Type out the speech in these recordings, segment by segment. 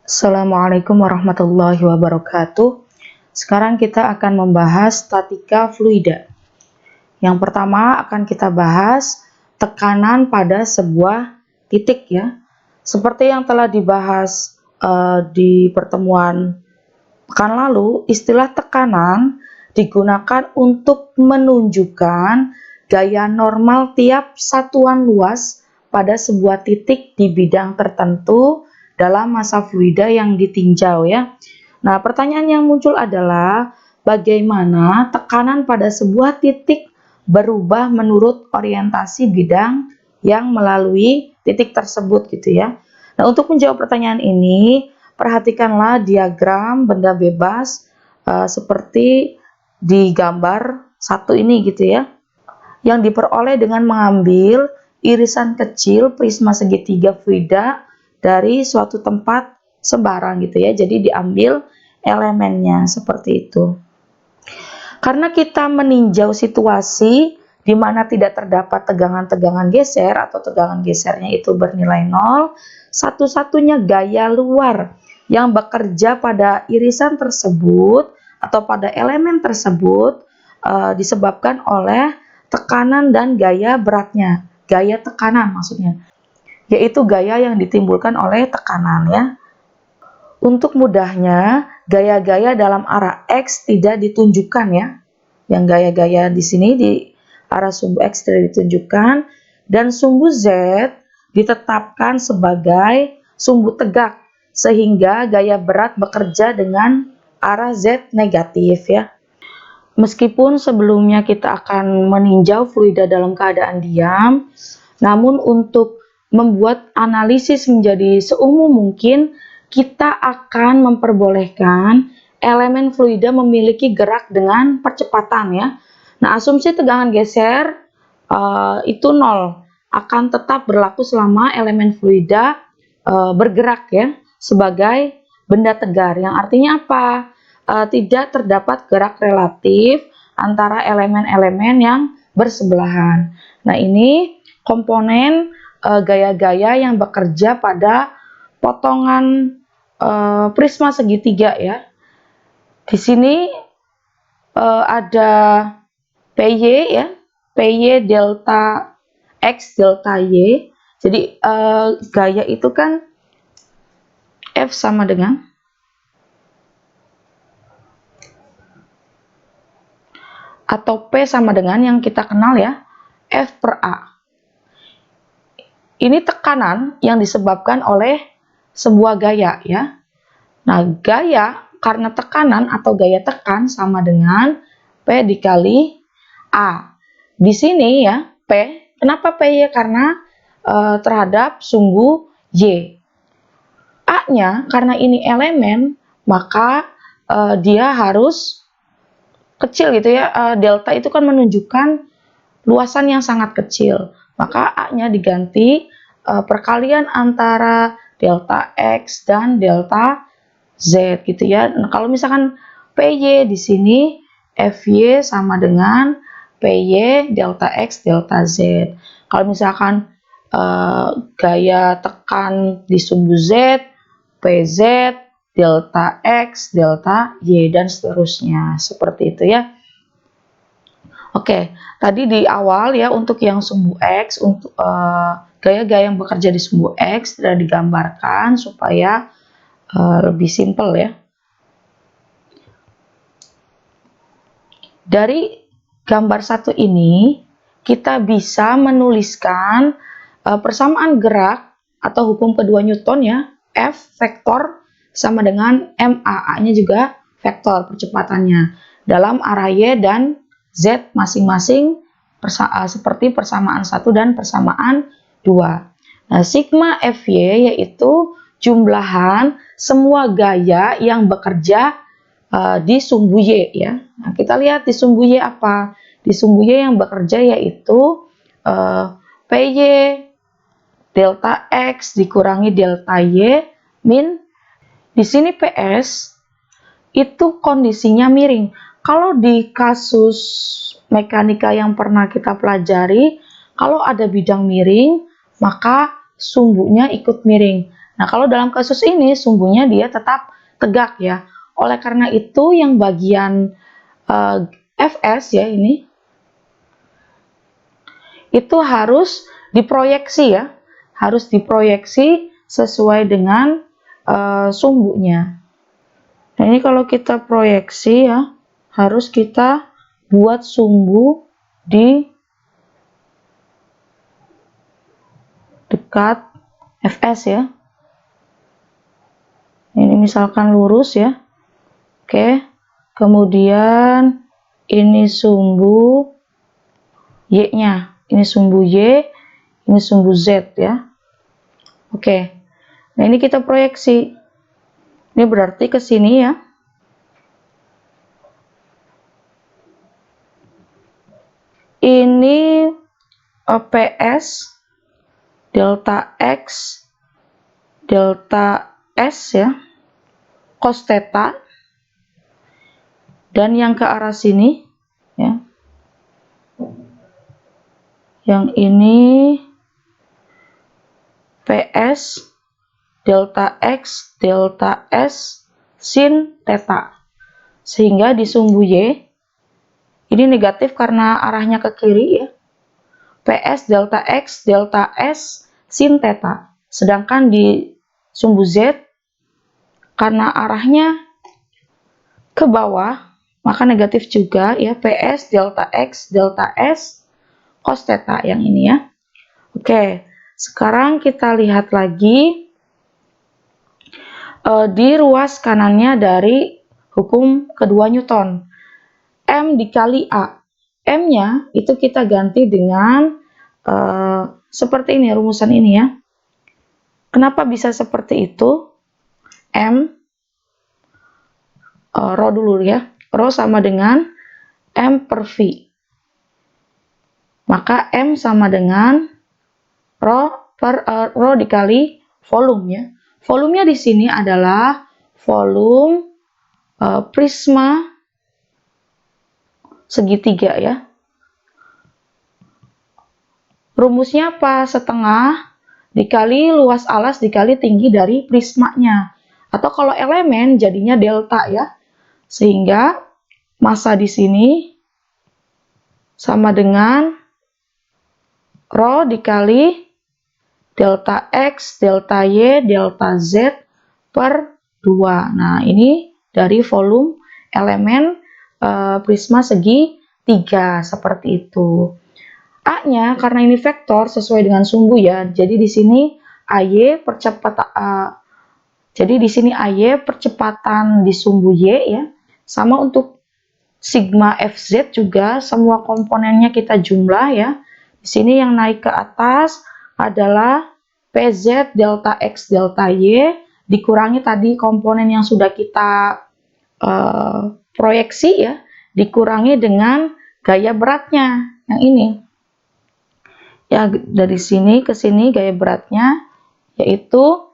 Assalamualaikum warahmatullahi wabarakatuh. Sekarang kita akan membahas statika fluida. Yang pertama akan kita bahas tekanan pada sebuah titik ya. Seperti yang telah dibahas di pertemuan pekan lalu, istilah tekanan digunakan untuk menunjukkan gaya normal tiap satuan luas pada sebuah titik di bidang tertentu dalam massa fluida yang ditinjau ya. Nah, pertanyaan yang muncul adalah bagaimana tekanan pada sebuah titik berubah menurut orientasi bidang yang melalui titik tersebut gitu ya. Nah, untuk menjawab pertanyaan ini, perhatikanlah diagram benda bebas seperti di gambar satu ini gitu ya, yang diperoleh dengan mengambil irisan kecil prisma segitiga fluida dari suatu tempat sembarang gitu ya. Jadi diambil elemennya seperti itu. Karena kita meninjau situasi di mana tidak terdapat tegangan-tegangan geser atau tegangan gesernya itu bernilai 0, satu-satunya gaya luar yang bekerja pada irisan tersebut atau pada elemen tersebut disebabkan oleh tekanan dan gaya beratnya, gaya tekanan maksudnya, yaitu gaya yang ditimbulkan oleh tekanan ya. Untuk mudahnya, gaya-gaya dalam arah X tidak ditunjukkan ya. Yang gaya-gaya di sini di arah sumbu X tidak ditunjukkan, dan sumbu Z ditetapkan sebagai sumbu tegak, sehingga gaya berat bekerja dengan arah Z negatif ya. Meskipun sebelumnya kita akan meninjau fluida dalam keadaan diam, namun untuk membuat analisis menjadi seumum mungkin, kita akan memperbolehkan elemen fluida memiliki gerak dengan percepatan ya. Nah, asumsi tegangan geser itu 0 akan tetap berlaku selama elemen fluida bergerak ya sebagai benda tegar, yang artinya apa? Tidak terdapat gerak relatif antara elemen-elemen yang bersebelahan. Nah, ini komponen gaya-gaya yang bekerja pada potongan prisma segitiga ya. Di sini ada PY ya, PY delta X delta Y. Jadi gaya itu kan F sama dengan atau P sama dengan yang kita kenal ya, F per A. Ini tekanan yang disebabkan oleh sebuah gaya ya. Nah, gaya karena tekanan atau gaya tekan sama dengan P dikali A. Di sini ya, P, kenapa P ya? Karena terhadap sumbu Y. A-nya karena ini elemen, maka dia harus kecil gitu ya. Delta itu kan menunjukkan luasan yang sangat kecil. Maka A-nya diganti perkalian antara delta X dan delta Z gitu ya. Nah, kalau misalkan PY di sini FY sama dengan PY delta X delta Z. Kalau misalkan gaya tekan di sumbu Z, PZ delta X delta Y dan seterusnya, seperti itu ya. Oke, tadi di awal ya untuk yang sumbu X, untuk gaya-gaya yang bekerja di sumbu X sudah digambarkan supaya lebih simpel ya. Dari gambar satu ini kita bisa menuliskan persamaan gerak atau hukum kedua Newton ya, F vektor sama dengan ma, A-nya juga vektor percepatannya dalam arah Y dan Z masing-masing seperti persamaan 1 dan persamaan 2. Nah, sigma Fy yaitu jumlahan semua gaya yang bekerja di sumbu Y ya. Nah, kita lihat di sumbu Y apa? Di sumbu Y yang bekerja yaitu PY delta X dikurangi delta Y min, di sini PS itu kondisinya miring. Kalau di kasus mekanika yang pernah kita pelajari, kalau ada bidang miring, maka sumbunya ikut miring. Nah, kalau dalam kasus ini sumbunya dia tetap tegak ya. Oleh karena itu yang bagian Fs ya ini itu harus diproyeksi ya. Harus diproyeksi sesuai dengan sumbunya. Nah, ini kalau kita proyeksi ya, harus kita buat sumbu di dekat Fs ya. Ini misalkan lurus ya. Oke. Kemudian ini sumbu Y-nya. Ini sumbu Y, ini sumbu Z ya. Oke. Nah, ini kita proyeksi. Ini berarti ke sini ya. Ini PS delta X delta S ya, cos theta, dan yang ke arah sini ya, yang ini PS delta X delta S sin theta, sehingga di sumbu Y ini negatif karena arahnya ke kiri ya, PS delta X delta S sin theta, sedangkan di sumbu Z karena arahnya ke bawah maka negatif juga ya, PS delta X delta S cos theta yang ini ya. Oke, sekarang kita lihat lagi di ruas kanannya dari hukum kedua Newton. M dikali A. M-nya itu kita ganti dengan seperti ini, rumusan ini ya. Kenapa bisa seperti itu? M, rho dulu ya. Rho sama dengan M per V. Maka M sama dengan rho dikali volume ya. Volumenya di sini adalah volume prisma segitiga ya. Rumusnya apa? Setengah dikali luas alas dikali tinggi dari prismanya. Atau kalau elemen jadinya delta ya. Sehingga massa di sini sama dengan rho dikali delta X, delta Y, delta Z per 2. Nah, ini dari volume elemen prisma segi 3 seperti itu. A-nya karena ini vektor sesuai dengan sumbu ya. Jadi di sini AY percepatan di sumbu Y ya. Sama untuk sigma Fz juga semua komponennya kita jumlah ya. Di sini yang naik ke atas adalah PZ delta X delta Y dikurangi tadi komponen yang sudah kita proyeksi ya, dikurangi dengan gaya beratnya yang ini. Ya, dari sini ke sini gaya beratnya yaitu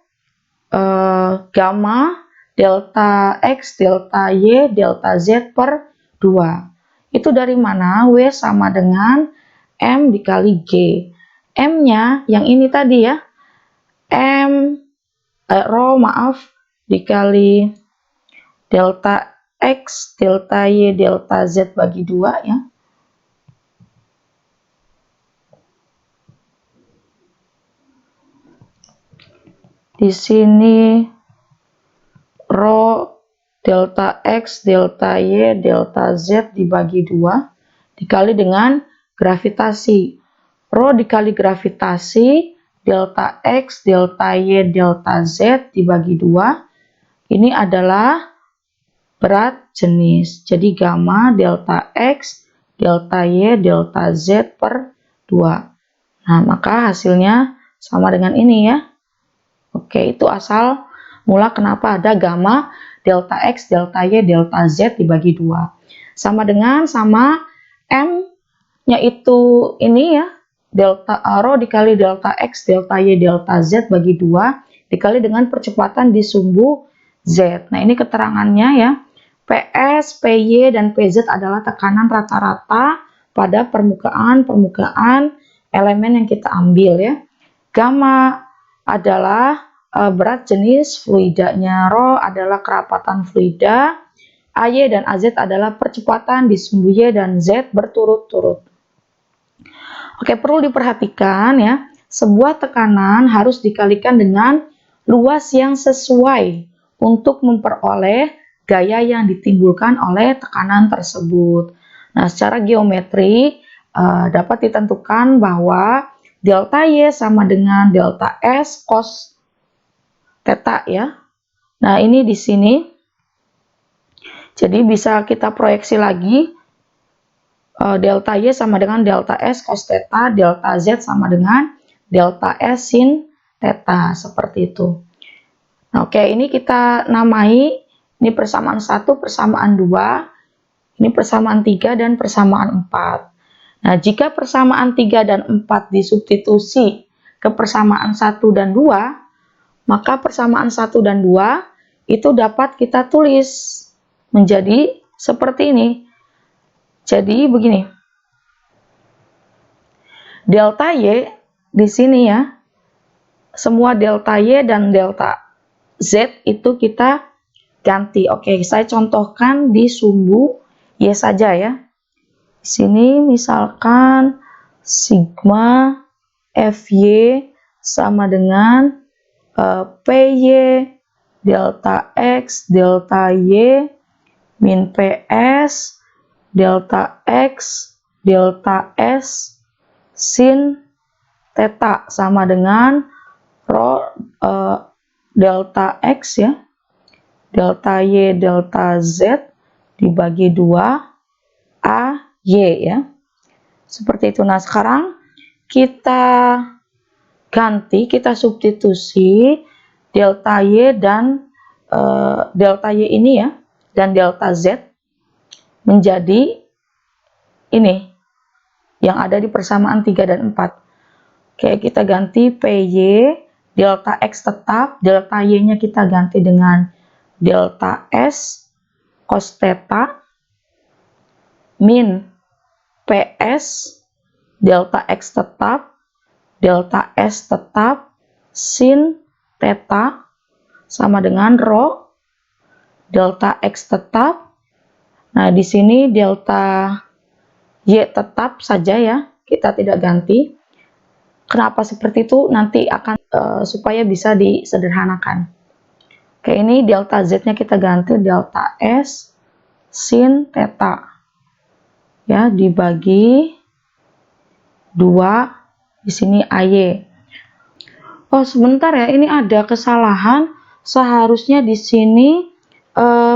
gamma delta X delta Y delta Z per 2. Itu dari mana? W sama dengan M dikali G. M-nya yang ini tadi ya. Rho dikali delta X delta Y delta Z bagi 2 ya. Di sini rho delta X delta Y delta Z dibagi 2 dikali dengan gravitasi. Rho dikali gravitasi delta X delta Y delta Z dibagi 2 ini adalah berat jenis. Jadi gamma delta X delta Y delta Z per 2. Nah, maka hasilnya sama dengan ini ya. Oke, itu asal mula kenapa ada gamma delta X delta Y delta Z dibagi 2. Sama dengan M-nya itu ini ya, delta rho dikali delta X delta Y delta Z bagi 2 dikali dengan percepatan di sumbu Z. Nah, ini keterangannya ya. PS, PY, dan PZ adalah tekanan rata-rata pada permukaan elemen yang kita ambil ya. Gamma adalah berat jenis fluidanya. Rho adalah kerapatan fluida. AY dan AZ adalah percepatan di sumbu Y dan Z berturut-turut. Oke, perlu diperhatikan ya, sebuah tekanan harus dikalikan dengan luas yang sesuai untuk memperoleh gaya yang ditimbulkan oleh tekanan tersebut. Nah, secara geometri dapat ditentukan bahwa delta Y sama dengan delta S cos theta ya. Nah, ini di sini. Jadi bisa kita proyeksi lagi. Delta Y sama dengan delta S cos theta, delta Z sama dengan delta S sin theta, seperti itu. Nah, oke, ini kita namai, ini persamaan 1, persamaan 2, ini persamaan 3, dan persamaan 4. Nah, jika persamaan 3 dan 4 disubstitusi ke persamaan 1 dan 2, maka persamaan 1 dan 2 itu dapat kita tulis menjadi seperti ini. Jadi begini, delta Y di sini ya, semua delta Y dan delta Z itu kita ganti. Oke, saya contohkan di sumbu Y saja ya. Di sini misalkan sigma FY sama dengan PY delta X delta Y min PS delta X delta S sin theta sama dengan rho delta X ya, delta Y delta Z dibagi 2 AY ya. Seperti itu. Nah, sekarang kita ganti, kita substitusi delta Y dan delta Y ini ya, dan delta Z menjadi ini yang ada di persamaan 3 dan 4. Oke, kita ganti PY, delta X tetap, delta Y-nya kita ganti dengan delta S cos theta min PS, delta X tetap, delta S tetap, sin theta sama dengan rho delta X tetap. Nah, di sini delta Y tetap saja ya, kita tidak ganti. Kenapa seperti itu? Nanti akan supaya bisa disederhanakan. Oke, ini delta Z-nya kita ganti delta S sin theta. Ya, dibagi 2, di sini AY. Oh, sebentar ya, ini ada kesalahan. Seharusnya di sini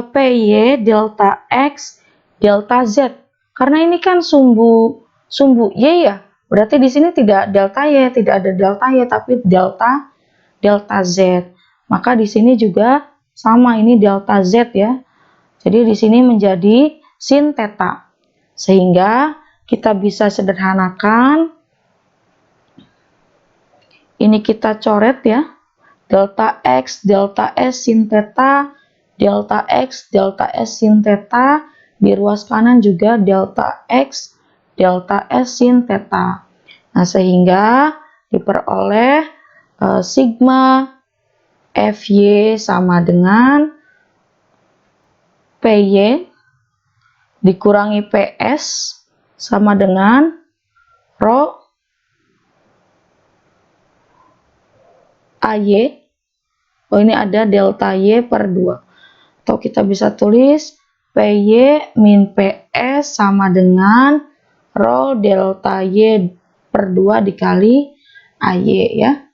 PY delta X delta Z, karena ini kan sumbu Y ya, berarti di sini tidak delta Y, tidak ada delta Y, tapi delta Z. Maka di sini juga sama, ini delta Z ya. Jadi di sini menjadi sin theta, sehingga kita bisa sederhanakan. Ini kita coret ya, delta X delta S sin theta, delta X delta S sin theta, di ruas kanan juga delta X delta S sin theta. Nah, sehingga diperoleh sigma FY sama dengan PY dikurangi PS sama dengan rho AY. Oh, ini ada delta Y per 2. Atau kita bisa tulis PY min PS sama dengan rho delta Y per 2 dikali AY ya.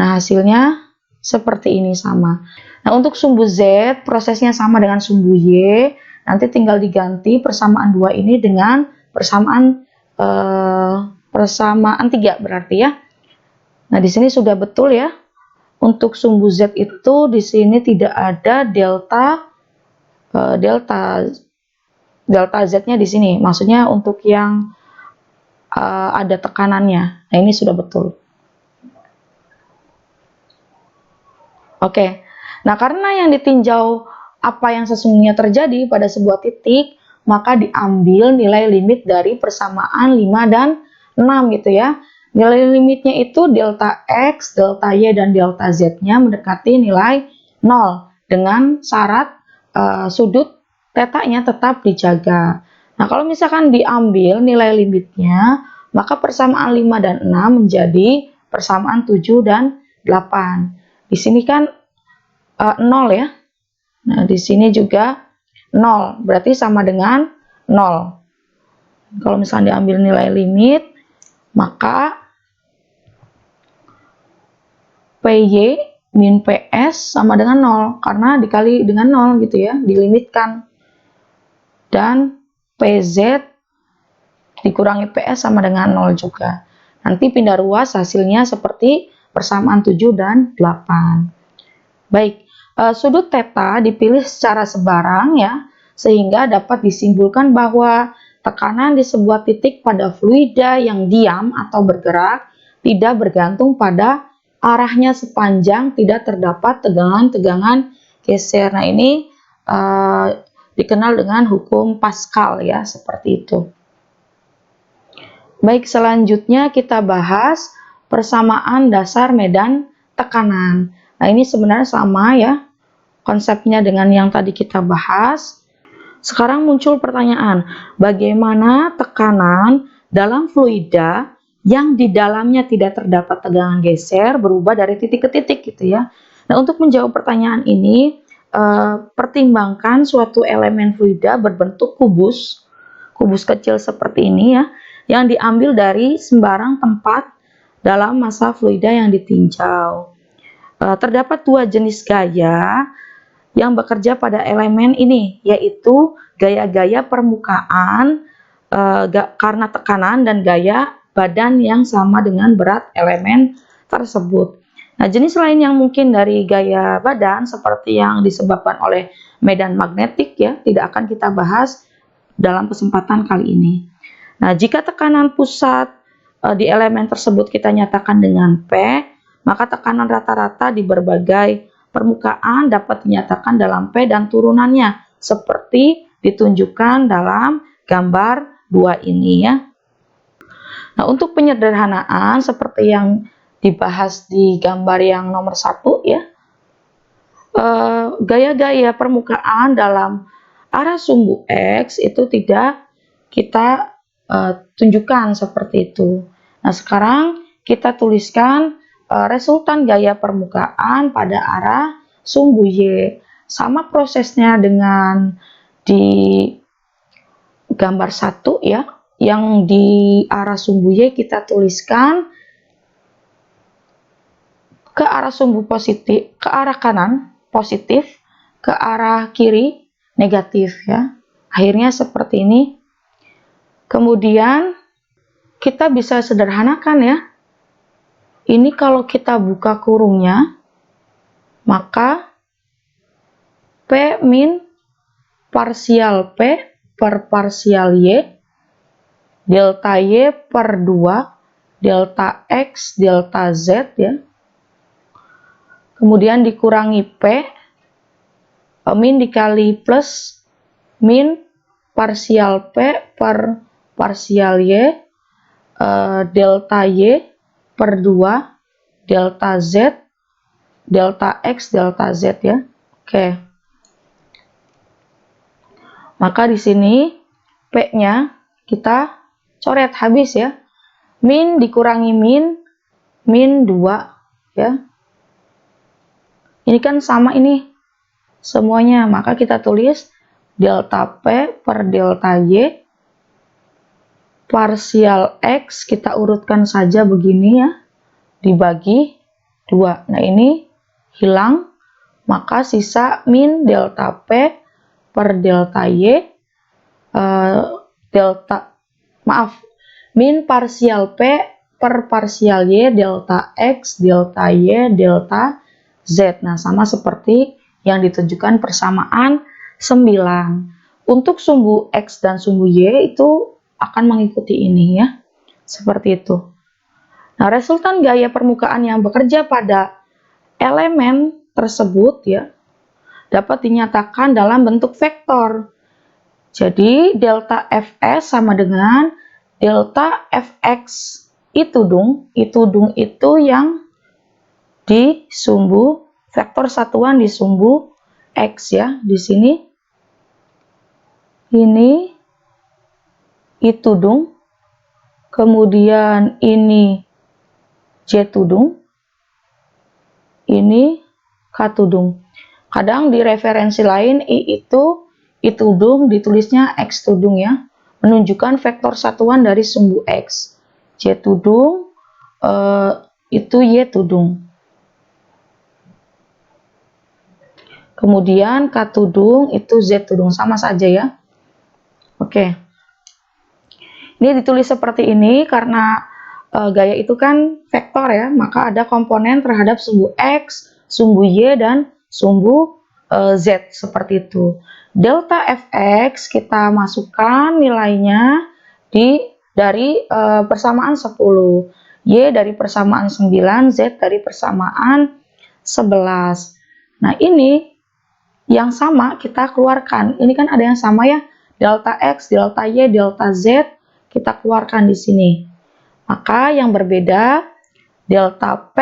Nah, hasilnya seperti ini sama. Nah, untuk sumbu Z prosesnya sama dengan sumbu Y. Nanti tinggal diganti persamaan 2 ini dengan persamaan 3 berarti ya. Nah, di sini sudah betul ya. Untuk sumbu Z itu di sini tidak ada delta Z-nya di sini. Maksudnya untuk yang ada tekanannya. Nah, ini sudah betul. Oke. Nah, karena yang ditinjau apa yang sesungguhnya terjadi pada sebuah titik, maka diambil nilai limit dari persamaan 5 dan 6 gitu ya. Nilai limitnya itu delta X, delta Y, dan delta Z-nya mendekati nilai 0 dengan syarat sudut θ-nya tetap dijaga. Nah, kalau misalkan diambil nilai limitnya, maka persamaan 5 dan 6 menjadi persamaan 7 dan 8. Di sini kan 0 ya. Nah, di sini juga 0, berarti sama dengan 0. Kalau misalnya diambil nilai limit, maka PY min PS sama dengan 0, karena dikali dengan 0 gitu ya, dilimitkan. Dan PZ dikurangi PS sama dengan 0 juga. Nanti pindah ruas hasilnya seperti persamaan 7 dan 8. Baik, sudut θ dipilih secara sebarang ya, sehingga dapat disimpulkan bahwa tekanan di sebuah titik pada fluida yang diam atau bergerak tidak bergantung pada arahnya sepanjang tidak terdapat tegangan-tegangan geser. Nah, ini dikenal dengan hukum Pascal ya, seperti itu. Baik, selanjutnya kita bahas persamaan dasar medan tekanan. Nah, ini sebenarnya sama ya konsepnya dengan yang tadi kita bahas. Sekarang muncul pertanyaan, bagaimana tekanan dalam fluida yang di dalamnya tidak terdapat tegangan geser berubah dari titik ke titik gitu ya. Nah, untuk menjawab pertanyaan ini, pertimbangkan suatu elemen fluida berbentuk kubus kecil seperti ini ya, yang diambil dari sembarang tempat dalam massa fluida yang ditinjau. Terdapat dua jenis gaya yang bekerja pada elemen ini, yaitu gaya-gaya permukaan karena tekanan dan gaya badan yang sama dengan berat elemen tersebut. Nah, jenis lain yang mungkin dari gaya badan seperti yang disebabkan oleh medan magnetik ya, tidak akan kita bahas dalam kesempatan kali ini. Nah, jika tekanan pusat di elemen tersebut kita nyatakan dengan P, maka tekanan rata-rata di berbagai permukaan dapat dinyatakan dalam P dan turunannya, seperti ditunjukkan dalam gambar 2 ini ya. Nah, untuk penyederhanaan seperti yang dibahas di gambar yang nomor 1 ya, gaya-gaya permukaan dalam arah sumbu X itu tidak kita tunjukkan seperti itu. Nah, sekarang kita tuliskan resultan gaya permukaan pada arah sumbu Y. Sama prosesnya dengan di gambar 1 ya, yang di arah sumbu Y kita tuliskan ke arah sumbu positif, ke arah kanan positif, ke arah kiri negatif ya. Akhirnya seperti ini. Kemudian kita bisa sederhanakan ya. Ini kalau kita buka kurungnya, maka P min parsial P per parsial Y, delta Y per 2, delta X, delta Z ya. Kemudian dikurangi P, min dikali plus min parsial P per parsial Y, delta Y per 2, delta Z, delta X, delta Z ya. Oke. Maka di sini P-nya kita coret habis ya. Min dikurangi min 2 ya. Ini kan sama ini semuanya, maka kita tulis delta P per delta Y parsial X, kita urutkan saja begini ya, dibagi 2. Nah, ini hilang, maka sisa min delta P per delta Y, min parsial P per parsial Y, delta X, delta Y, delta Z. Nah, sama seperti yang ditunjukkan persamaan 9. Untuk sumbu X dan sumbu Y itu akan mengikuti ini ya, seperti itu. Nah, resultan gaya permukaan yang bekerja pada elemen tersebut ya, dapat dinyatakan dalam bentuk vektor. Jadi, delta Fs sama dengan delta Fx I tudung itu yang di sumbu vektor satuan di sumbu X ya. Di sini ini I tudung, kemudian ini J tudung, ini K tudung. Kadang di referensi lain I tudung ditulisnya X tudung ya, menunjukkan vektor satuan dari sumbu X. J tudung itu Y tudung. Kemudian K tudung itu Z tudung, sama saja ya. Oke. Ini ditulis seperti ini karena gaya itu kan vektor ya, maka ada komponen terhadap sumbu X, sumbu Y, dan sumbu Z seperti itu. Delta Fx kita masukkan nilainya dari persamaan 10, Y dari persamaan 9, Z dari persamaan 11. Nah ini yang sama kita keluarkan. Ini kan ada yang sama ya, delta X, delta Y, delta Z kita keluarkan di sini. Maka yang berbeda delta P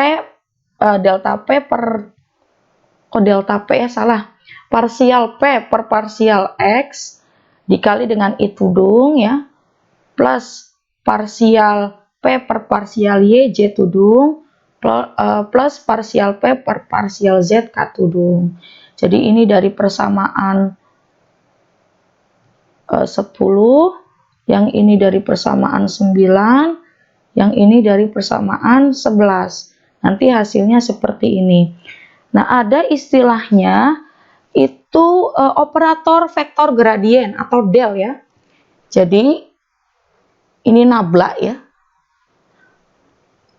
parsial P per parsial X dikali dengan I tudung ya, plus parsial P per parsial Y J tudung, plus parsial P per parsial Z K tudung. Jadi ini dari persamaan 10, yang ini dari persamaan 9, yang ini dari persamaan 11. Nanti hasilnya seperti ini. Nah, ada istilahnya itu operator vektor gradien atau del ya. Jadi ini nabla ya.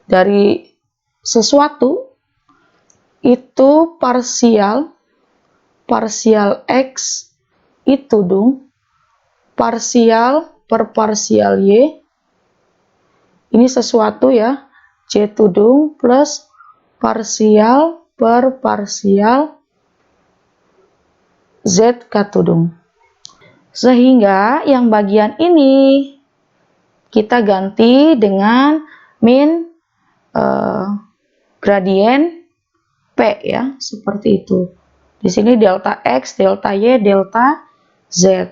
Dari sesuatu itu parsial X I tudung parsial per parsial Y, ini sesuatu ya, J tudung plus parsial per parsial Z K tudung. Sehingga yang bagian ini kita ganti dengan min gradien P ya, seperti itu. Di sini delta X, delta Y, delta Z.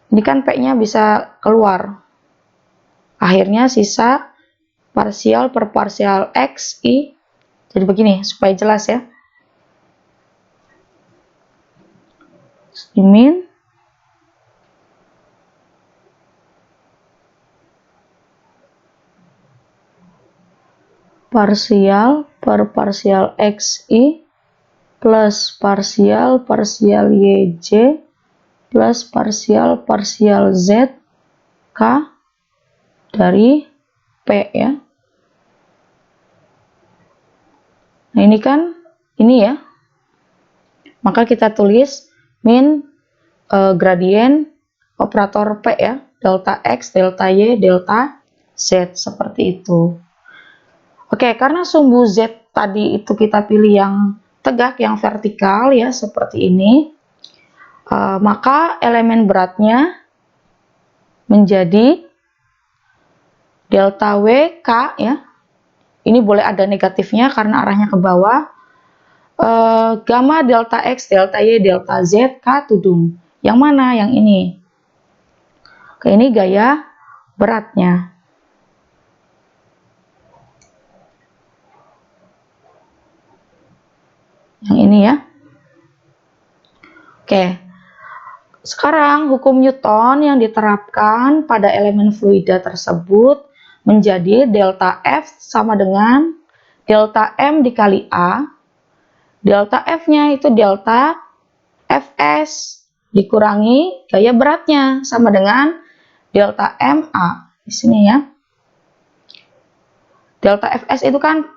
Ini kan P-nya bisa keluar. Akhirnya sisa parsial per parsial X, I. Jadi begini, supaya jelas ya. Min parsial per parsial X, I plus parsial Y, J plus parsial Z K dari P ya. Nah ini kan ini ya, maka kita tulis min gradien operator P ya, delta X, delta Y, delta Z seperti itu. Oke, karena sumbu Z tadi itu kita pilih yang tegak, yang vertikal ya, seperti ini, maka elemen beratnya menjadi delta W K ya. Ini boleh ada negatifnya karena arahnya ke bawah. Gamma delta X, delta Y, delta Z K tudung. Yang mana? Yang ini. Oke, ini gaya beratnya. Yang ini ya. Oke. Sekarang hukum Newton yang diterapkan pada elemen fluida tersebut menjadi delta F sama dengan delta M dikali A. Delta F-nya itu delta Fs dikurangi gaya beratnya sama dengan delta MA. Di sini ya. Delta Fs itu kan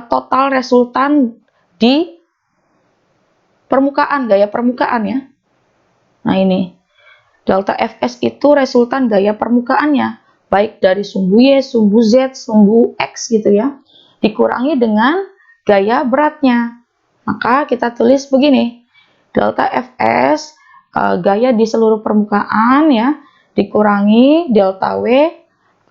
total resultan di permukaan, gaya permukaan ya. Nah ini, delta Fs itu resultan gaya permukaannya, baik dari sumbu Y, sumbu Z, sumbu X gitu ya, dikurangi dengan gaya beratnya. Maka kita tulis begini, delta Fs, gaya di seluruh permukaan ya, dikurangi delta W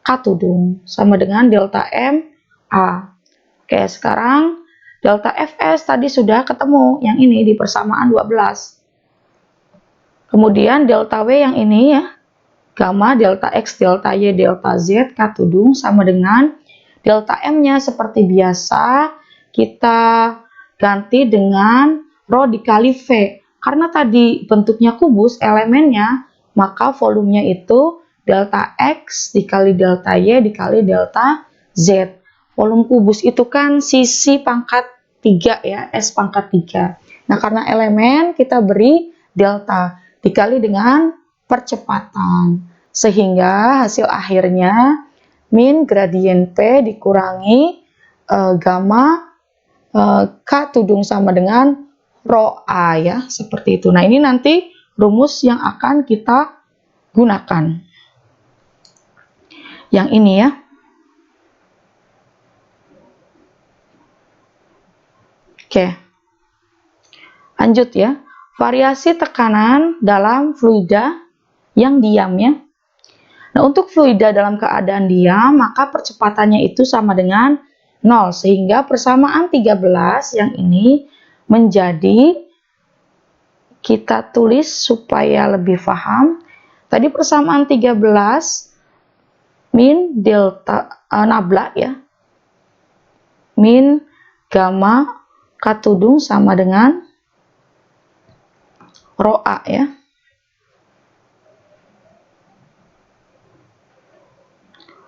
K tudung sama dengan delta M A. Oke, sekarang delta Fs tadi sudah ketemu, yang ini di persamaan 12. Kemudian delta W yang ini ya, gamma delta X, delta Y, delta Z, K tudung sama dengan delta M-nya seperti biasa, kita ganti dengan rho dikali V. Karena tadi bentuknya kubus, elemennya, maka volumenya itu delta X dikali delta Y dikali delta Z. Volume kubus itu kan sisi pangkat 3 ya, S pangkat 3. Nah, karena elemen kita beri delta dikali dengan percepatan. Sehingga hasil akhirnya min gradien P dikurangi gamma K tudung sama dengan rho A ya, seperti itu. Nah, ini nanti rumus yang akan kita gunakan. Yang ini ya. Oke, lanjut ya. Variasi tekanan dalam fluida yang diam ya. Nah, untuk fluida dalam keadaan diam, maka percepatannya itu sama dengan 0. Sehingga persamaan 13 yang ini menjadi, kita tulis supaya lebih paham. Tadi persamaan 13 min delta nabla ya. Min gamma K tudung sama dengan rho A ya.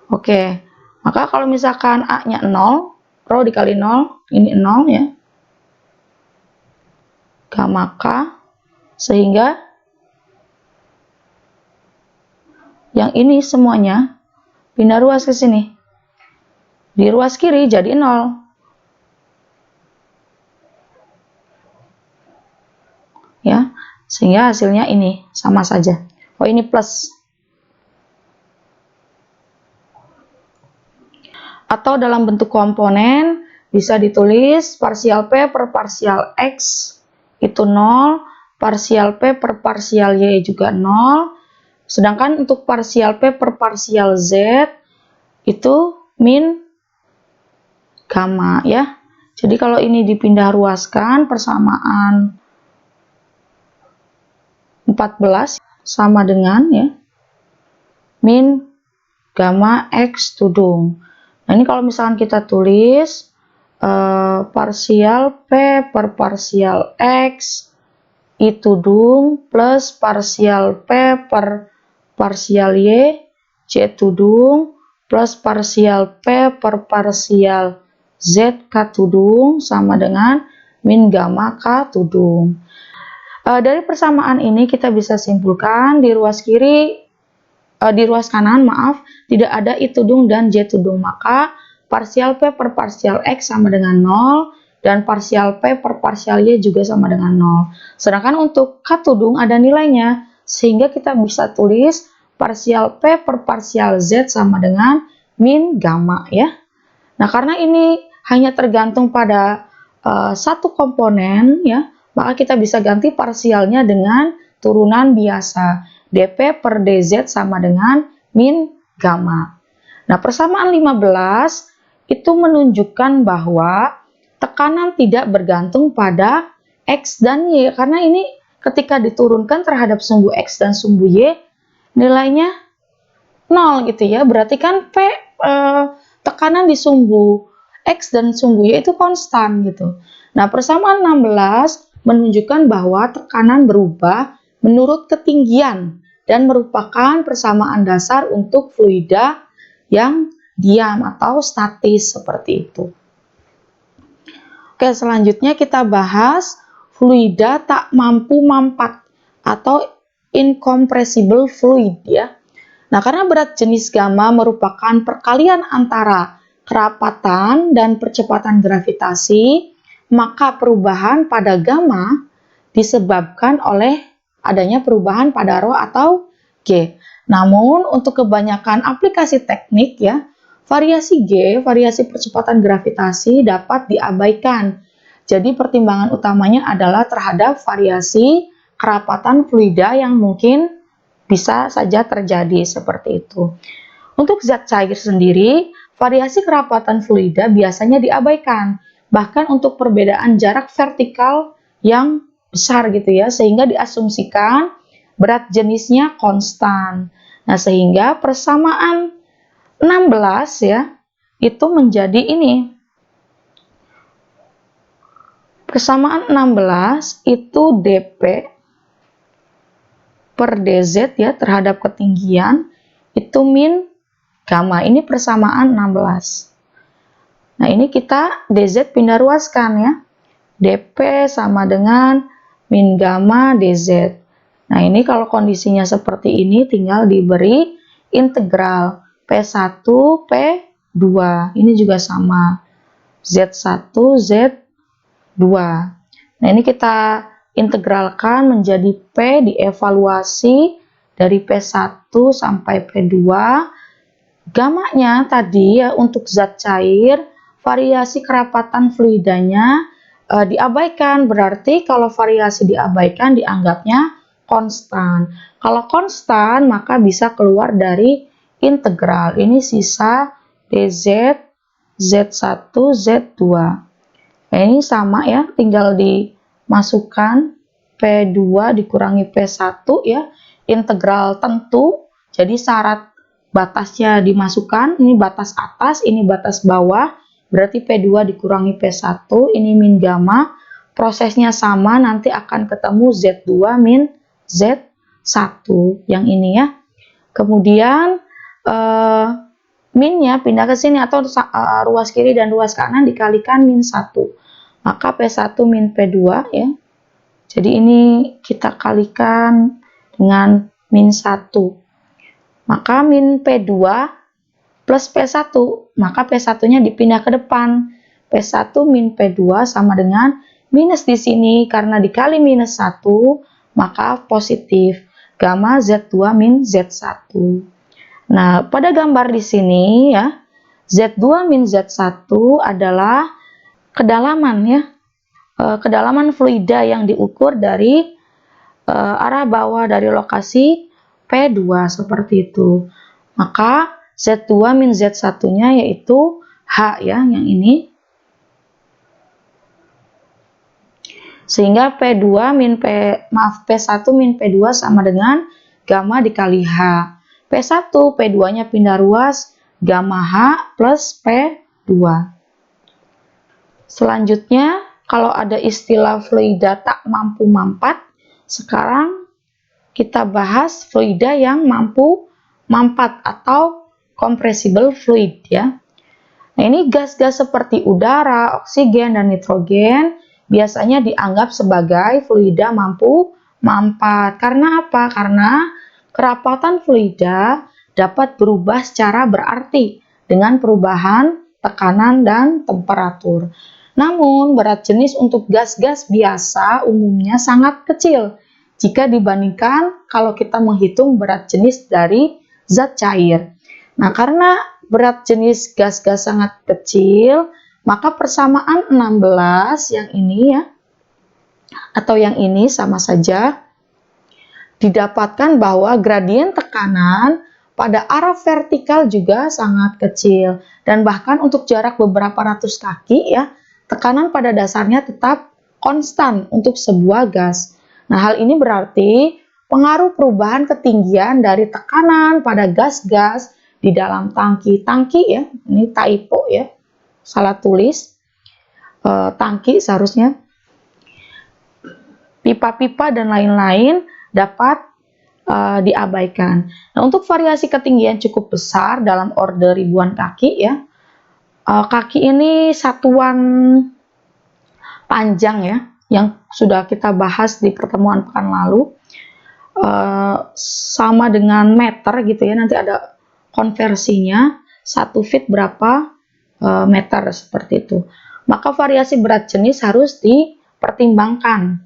Oke, maka kalau misalkan A-nya 0, rho dikali 0, ini 0 ya. Gamma K, sehingga yang ini semuanya pindah ruas ke sini. Di ruas kiri jadi 0. Ya, sehingga hasilnya ini sama saja. Oh, ini plus. Atau dalam bentuk komponen bisa ditulis parsial P per parsial X itu 0, parsial P per parsial Y juga 0, sedangkan untuk parsial P per parsial Z itu min gamma ya. Jadi kalau ini dipindah ruaskan, persamaan 14 sama dengan ya min gamma X tudung. Nah, ini kalau misalkan kita tulis parsial P per parsial X I tudung plus parsial P per parsial Y J tudung plus parsial P per parsial Z K tudung sama dengan min gamma K tudung. Dari persamaan ini kita bisa simpulkan di ruas kiri, di ruas kanan maaf, tidak ada I tudung dan J tudung, maka parsial P per parsial X sama dengan 0 dan parsial P per parsial Y juga sama dengan 0. Sedangkan untuk K tudung ada nilainya, sehingga kita bisa tulis parsial P per parsial Z sama dengan min gamma ya. Nah, karena ini hanya tergantung pada satu komponen ya, maka kita bisa ganti parsialnya dengan turunan biasa. dP per dz sama dengan min gamma. Nah, persamaan 15 itu menunjukkan bahwa tekanan tidak bergantung pada X dan Y. Karena ini ketika diturunkan terhadap sumbu X dan sumbu Y, nilainya 0 gitu ya. Berarti kan P tekanan di sumbu X dan sumbu Y itu konstan gitu. Nah, persamaan 16 menunjukkan bahwa tekanan berubah menurut ketinggian dan merupakan persamaan dasar untuk fluida yang diam atau statis seperti itu. Oke, selanjutnya kita bahas fluida tak mampu mampat atau incompressible fluid ya. Nah, karena berat jenis gamma merupakan perkalian antara kerapatan dan percepatan gravitasi, maka perubahan pada gamma disebabkan oleh adanya perubahan pada rho atau G. Namun, untuk kebanyakan aplikasi teknik ya, variasi G, variasi percepatan gravitasi dapat diabaikan. Jadi, pertimbangan utamanya adalah terhadap variasi kerapatan fluida yang mungkin bisa saja terjadi seperti itu. Untuk zat cair sendiri, variasi kerapatan fluida biasanya diabaikan, bahkan untuk perbedaan jarak vertikal yang besar gitu ya, sehingga diasumsikan berat jenisnya konstan. Nah, sehingga persamaan 16 ya, itu menjadi ini. Persamaan 16 itu dP per dz ya terhadap ketinggian itu min gamma. Ini persamaan 16. Nah, ini kita dz pindah ruaskan ya. dP sama dengan min gamma dz. Nah, ini kalau kondisinya seperti ini tinggal diberi integral P1, P2. Ini juga sama. Z1, Z2. Nah, ini kita integralkan menjadi P, dievaluasi dari P1 sampai P2. Gamanya tadi ya untuk zat cair, variasi kerapatan fluidanya diabaikan. Berarti kalau variasi diabaikan dianggapnya konstan. Kalau konstan maka bisa keluar dari integral. Ini sisa dz, z1, z2. Nah, ini sama ya, tinggal dimasukkan P2 dikurangi P1 ya, integral tentu. Jadi syarat batasnya dimasukkan, ini batas atas, ini batas bawah, berarti P2 dikurangi P1, ini min gamma, prosesnya sama, nanti akan ketemu Z2 min Z1, yang ini ya. Kemudian minnya pindah ke sini atau ruas kiri dan ruas kanan dikalikan min 1, maka P1 min P2 ya. Jadi ini kita kalikan dengan min 1. Maka min P2 plus P1, maka P1-nya dipindah ke depan. P1 min P2 sama dengan minus di sini, karena dikali minus 1, maka positif. Gamma Z2 min Z1. Nah, pada gambar di sini ya, Z2 min Z1 adalah kedalaman ya. Kedalaman fluida yang diukur dari arah bawah dari lokasi P2 seperti itu. Maka Z2 min Z1-nya yaitu H ya, yang ini. Sehingga P1 min P2 sama dengan gamma dikali H. P1, P2-nya pindah ruas, gamma H plus P2. Selanjutnya, kalau ada istilah fluida tak mampu mampat, sekarang kita bahas fluida yang mampu mampat atau compressible fluid ya. Nah, ini gas-gas seperti udara, oksigen, dan nitrogen biasanya dianggap sebagai fluida mampu mampat. Karena apa? Karena kerapatan fluida dapat berubah secara berarti dengan perubahan tekanan dan temperatur. Namun, berat jenis untuk gas-gas biasa umumnya sangat kecil jika dibandingkan kalau kita menghitung berat jenis dari zat cair. Nah, karena berat jenis gas-gas sangat kecil, maka persamaan 16 yang ini ya, atau yang ini sama saja, didapatkan bahwa gradien tekanan pada arah vertikal juga sangat kecil. Dan bahkan untuk jarak beberapa ratus kaki ya, tekanan pada dasarnya tetap konstan untuk sebuah gas. Nah, hal ini berarti pengaruh perubahan ketinggian dari tekanan pada gas-gas di dalam tangki. Tangki ya, ini typo ya, salah tulis. Tangki seharusnya. Pipa-pipa dan lain-lain dapat diabaikan. Nah, untuk variasi ketinggian cukup besar dalam order ribuan kaki ya. Kaki ini satuan panjang ya, yang sudah kita bahas di pertemuan pekan lalu. Sama dengan meter gitu ya, nanti ada konversinya, 1 feet berapa meter seperti itu. Maka variasi berat jenis harus dipertimbangkan.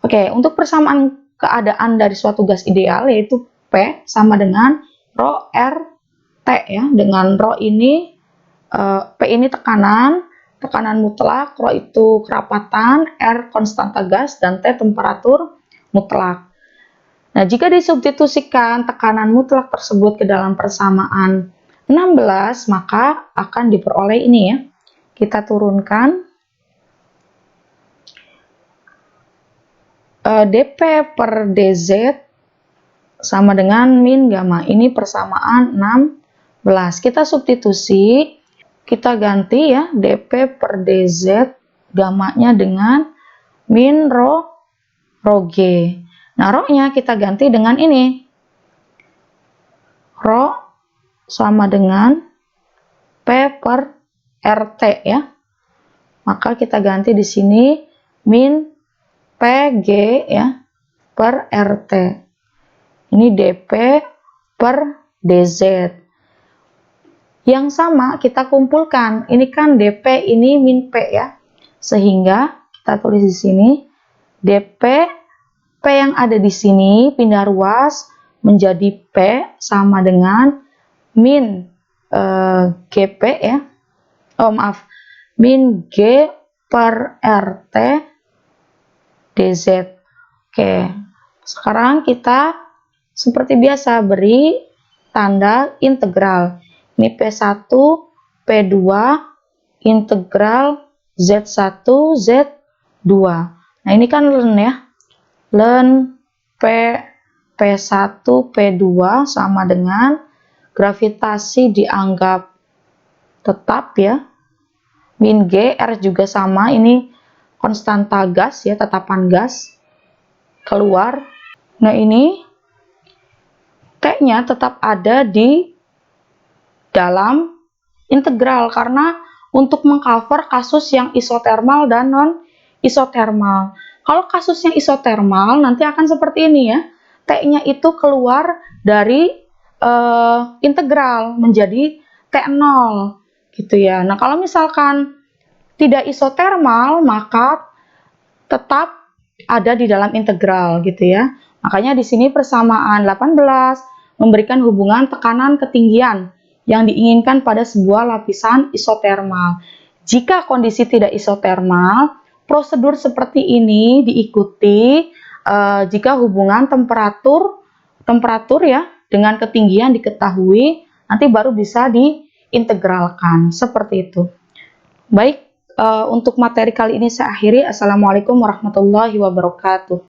Oke, untuk persamaan keadaan dari suatu gas ideal yaitu P sama dengan rho R T ya, dengan rho ini P ini tekanan mutlak, rho itu kerapatan, R konstanta gas, dan T temperatur mutlak. Nah, jika disubstitusikan tekanan mutlak tersebut ke dalam persamaan 16, maka akan diperoleh ini ya. Kita turunkan dP per dz sama dengan min gamma. Ini persamaan 16. Kita substitusi, kita ganti ya dP per dz gammanya dengan min rho G. Nah, rho-nya kita ganti dengan ini. Rho sama dengan P per RT ya. Maka kita ganti di sini min PG ya per RT. Ini dP per dz. Yang sama kita kumpulkan. Ini kan dP, ini min P ya. Sehingga kita tulis di sini dP, P yang ada di sini pindah ruas menjadi P sama dengan min GP ya. Min G per RT dz. Oke. Sekarang kita seperti biasa beri tanda integral. Ini P1, P2, integral Z1, Z2. Nah, ini kan ln ya. Ln P1, P2 sama dengan gravitasi dianggap tetap ya. Min G, R juga sama. Ini konstanta gas ya, tetapan gas. Keluar. Nah, ini T-nya tetap ada di dalam integral karena untuk mengcover kasus yang isotermal dan non isotermal. Kalau kasusnya isotermal nanti akan seperti ini ya. T-nya itu keluar dari integral menjadi T0 gitu ya. Nah, kalau misalkan tidak isotermal maka tetap ada di dalam integral gitu ya. Makanya di sini persamaan 18 memberikan hubungan tekanan ketinggian yang diinginkan pada sebuah lapisan isotermal. Jika kondisi tidak isotermal, prosedur seperti ini diikuti jika hubungan temperatur ya dengan ketinggian diketahui, nanti baru bisa diintegralkan seperti itu. Baik, untuk materi kali ini saya akhiri. Assalamualaikum warahmatullahi wabarakatuh.